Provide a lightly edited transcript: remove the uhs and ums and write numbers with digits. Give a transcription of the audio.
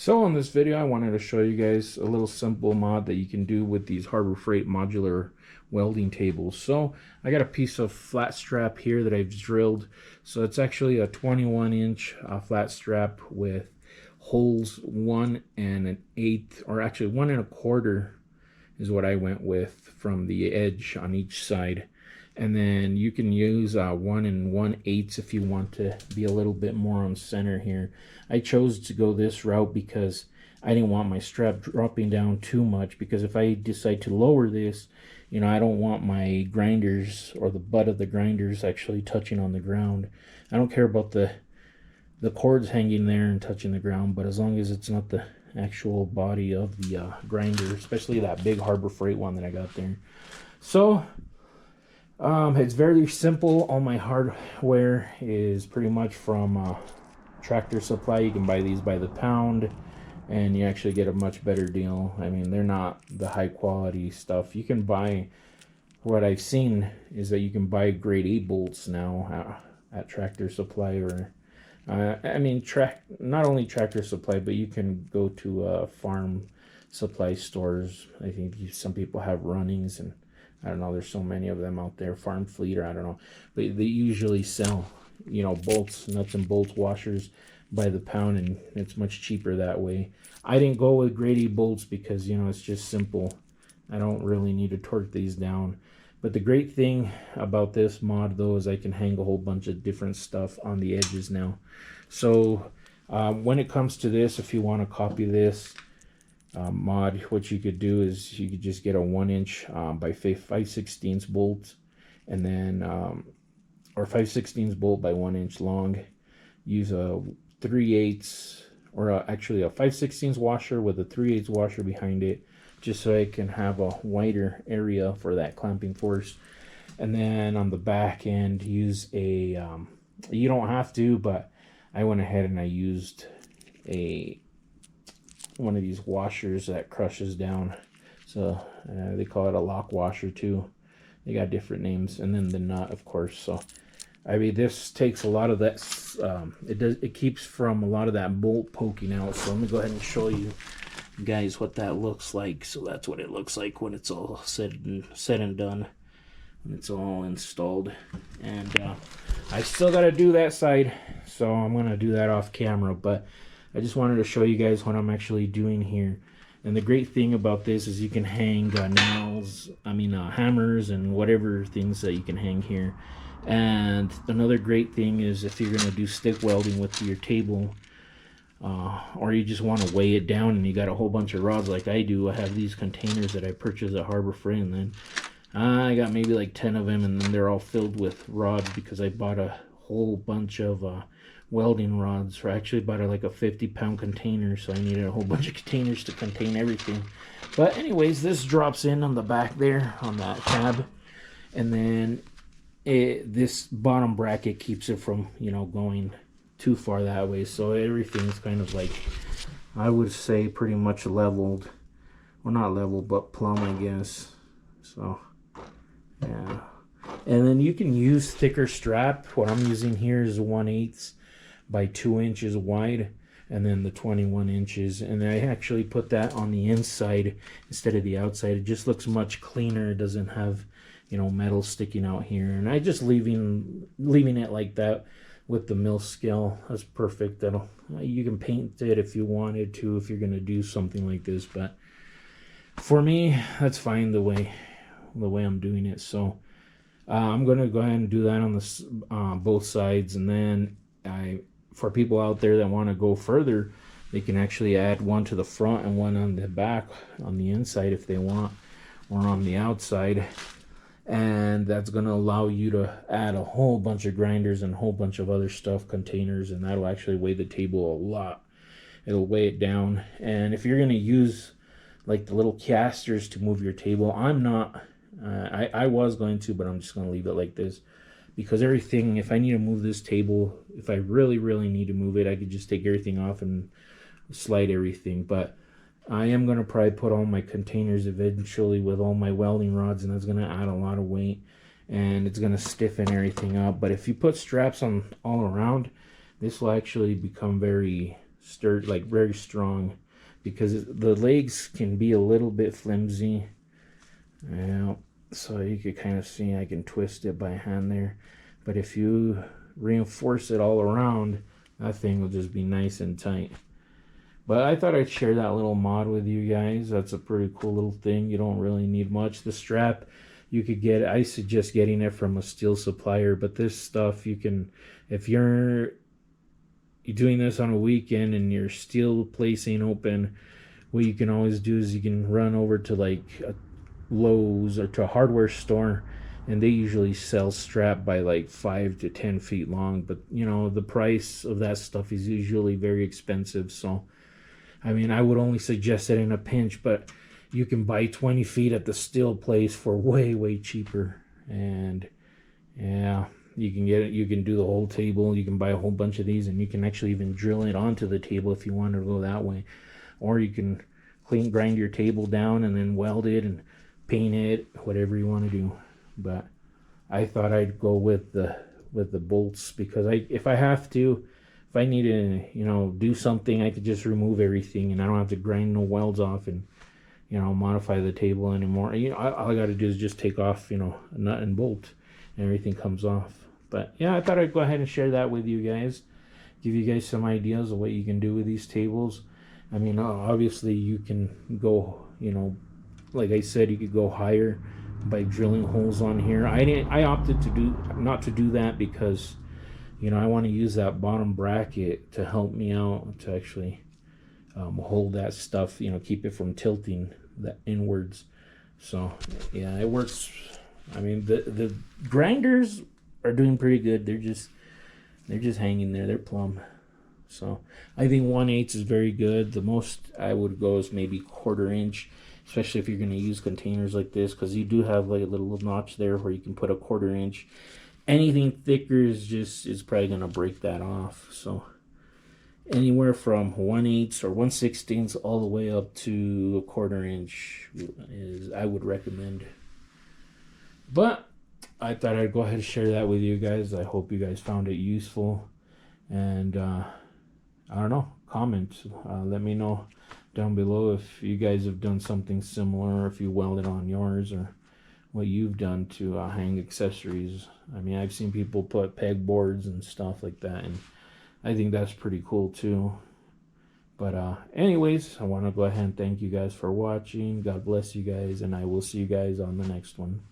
So in this video, I wanted to show you guys a little simple mod that you can do with these Harbor Freight modular welding tables. So I got a piece of flat strap here that I've drilled. So it's actually a 21-inch flat strap with holes 1 1/8, or actually 1 1/4 is what I went with from the edge on each side. And then you can use 1 1/8 if you want to be a little bit more on center here. I chose to go this route because I didn't want my strap dropping down too much, because if I decide to lower this, I don't want my grinders or the butt of the grinders actually touching on the ground. I don't care about the cords hanging there and touching the ground, but as long as it's not the actual body of the grinder, especially that big Harbor Freight one that I got there. So it's very simple. All my hardware is pretty much from Tractor Supply. You can buy these by the pound, and you actually get a much better deal. I mean, they're not the high quality stuff. You can buy, what I've seen is that you can buy grade A bolts now at Tractor Supply, or not only Tractor Supply, but you can go to farm supply stores. I think some people have Runnings, and I don't know, there's so many of them out there, Farm Fleet, or I don't know, but they usually sell, bolts, nuts and bolts washers by the pound, and it's much cheaper that way. I didn't go with grade A bolts because, it's just simple. I don't really need to torque these down. But the great thing about this mod, though, is I can hang a whole bunch of different stuff on the edges now. So when it comes to this, if you want to copy this mod, what you could do is you could just get a 1-inch by 5/16 bolt, and then or 5/16 bolt by 1 inch long. Use a 3/8, or actually a 5/16 washer with a 3/8 washer behind it, just so I can have a wider area for that clamping force. And then on the back end, use a you don't have to, but I went ahead and I used one of these washers that crushes down. So they call it a lock washer too. They got different names. And then the nut, of course. So I mean, this takes a lot of that. It keeps from a lot of that bolt poking out. So let me go ahead and show you guys what that looks like. So that's what it looks like when it's all said and done, when it's all installed. And I still got to do that side, so I'm gonna do that off camera, but I just wanted to show you guys what I'm actually doing here. And the great thing about this is you can hang nails, hammers, and whatever things that you can hang here. And another great thing is if you're gonna do stick welding with your table, or you just want to weigh it down and you got a whole bunch of rods like I do. I have these containers that I purchased at Harbor Freight, and then I got maybe like 10 of them, and then they're all filled with rods because I bought a whole bunch of welding rods. Or I actually bought like a 50-pound container, so I needed a whole bunch of containers to contain everything. But anyways, this drops in on the back there on that tab, and then this bottom bracket keeps it from going too far that way. So everything's kind of like, I would say, pretty much leveled. Well, not level, but plumb, I guess. So yeah. And then you can use thicker strap. What I'm using here is 1/8 by 2 inches wide, and then the 21 inches. And I actually put that on the inside instead of the outside. It just looks much cleaner. It doesn't have metal sticking out here. And I just leaving it like that with the mill scale. That's perfect. You can paint it if you wanted to, if you're going to do something like this, but for me, that's fine the way I'm doing it. So I'm going to go ahead and do that on both sides. And then for people out there that want to go further, they can actually add one to the front and one on the back, on the inside if they want, or on the outside. And that's going to allow you to add a whole bunch of grinders and a whole bunch of other stuff, containers, and that'll actually weigh the table a lot. It'll weigh it down. And if you're going to use like the little casters to move your table, I'm not. I was going to, but I'm just going to leave it like this, because everything, if I need to move this table, if I really, really need to move it, I could just take everything off and slide everything. But I am going to probably put all my containers eventually with all my welding rods, and that's going to add a lot of weight, and it's going to stiffen everything up. But if you put straps on all around, this will actually become very sturdy, like very strong, because the legs can be a little bit flimsy. Yeah, so you could kind of see I can twist it by hand there, but if you reinforce it all around, that thing will just be nice and tight. But I thought I'd share that little mod with you guys. That's a pretty cool little thing. You don't really need much. The strap, you could get, I suggest getting it from a steel supplier, but this stuff you can, if you're doing this on a weekend and your steel place ain't open, what you can always do is you can run over to like a Lowe's or to a hardware store, and they usually sell strap by like 5 to 10 feet long, but you know the price of that stuff is usually very expensive. So I mean, I would only suggest it in a pinch, but you can buy 20 feet at the steel place for way cheaper. And yeah, you can get it. You can do the whole table. You can buy a whole bunch of these, and you can actually even drill it onto the table if you want to go that way. Or you can grind your table down and then weld it and paint it, whatever you want to do. But I thought I'd go with the bolts, because if I need to, you know, do something, I could just remove everything, and I don't have to grind no welds off and, you know, modify the table anymore. You know, all I got to do is just take off, you know, a nut and bolt, and everything comes off. But yeah, I thought I'd go ahead and share that with you guys, give you guys some ideas of what you can do with these tables. I mean, obviously you can go, you know, like I said, you could go higher by drilling holes on here. I opted not to do that because, you know, I want to use that bottom bracket to help me out to actually hold that stuff, you know, keep it from tilting that inwards. So yeah, it works. I mean, the grinders are doing pretty good. They're just hanging there. They're plumb. So I think 1/8 is very good. The most I would go is maybe 1/4 inch, especially if you're going to use containers like this, because you do have like a little notch there where you can put a 1/4 inch. Anything thicker is probably going to break that off. So anywhere from 1/8 or 1/16 all the way up to 1/4 inch is I would recommend. But I thought I'd go ahead and share that with you guys. I hope you guys found it useful, and I don't know, comment, let me know down below if you guys have done something similar, or if you welded on yours, or what you've done to hang accessories. I mean, I've seen people put pegboards and stuff like that, and I think that's pretty cool too. But anyways, I want to go ahead and thank you guys for watching. God bless you guys, and I will see you guys on the next one.